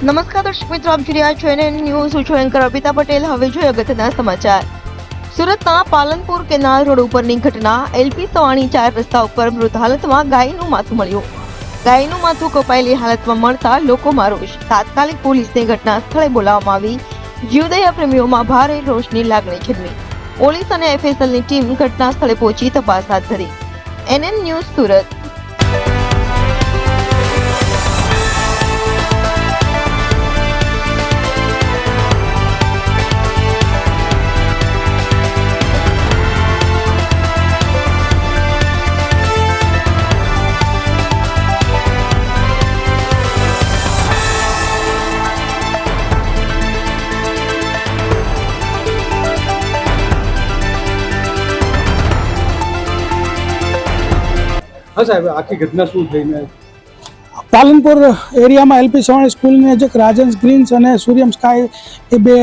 નમસ્કાર દર્શક મિત્રો, આપ જોઈ રહ્યા છો NN ન્યૂઝ. હું છું એન્કર અર્પિતા પટેલ. હવે જોઈએ અગત્યના સમાચાર. સુરતના પાલનપુર કેનાલ રોડ ઉપરની ઘટના. LP સવાણી 4 રસ્તા ઉપર મૃત હાલતમાં ગાયનું માથું મળ્યું. ગાયનું માથું કપાયેલી હાલતમાં મળતા લોકોમાં રોષ. તાત્કાલિક પોલીસને ઘટના સ્થળે બોલાવવામાં આવી. જીવદયા પ્રેમીઓમાં ભારે રોષની લાગણી છલમી. પોલીસ અને FSLની ટીમ ઘટના સ્થળે પહોંચી તપાસ હાથ ધરી. NN news Surat. હા સાહેબ, આખી ઘટના શું થઈને? પાલનપુર એરિયામાં LP સવાણી સ્કૂલની નજીક રાજન્સ ગ્રીન્સ અને સૂર્યમ સ્કાય એ બે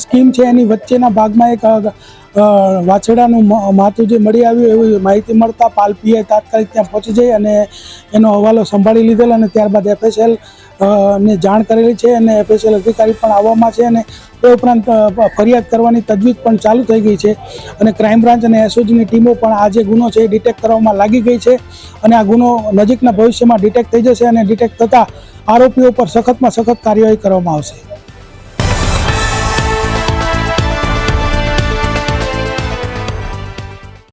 સ્કીમ છે. એની વચ્ચેના ભાગમાં એક વાછરડાનું માથું જે મળી આવ્યું એવી માહિતી મળતા પાલપીએ તાત્કાલિક ત્યાં પહોંચી જઈ અને એનો હવાલો સંભાળી લીધેલ અને ત્યારબાદ FSL ને જાણ કરેલી છે અને FSL અધિકારી પણ આવવામાં છે અને એ ઉપરાંત ફરિયાદ કરવાની તજવીજ પણ ચાલુ થઈ ગઈ છે અને ક્રાઇમ બ્રાન્ચ અને SOGની ટીમો પણ આ જે ગુનો છે એ ડિટેક્ટ કરવામાં લાગી ગઈ છે અને આ ગુનો નજીકના ભવિષ્યમાં ડિટેક્ટ થઈ જશે અને ડિટેક્ટ થતાં આરોપીઓ પર સખતમાં સખત કાર્યવાહી કરવામાં આવશે.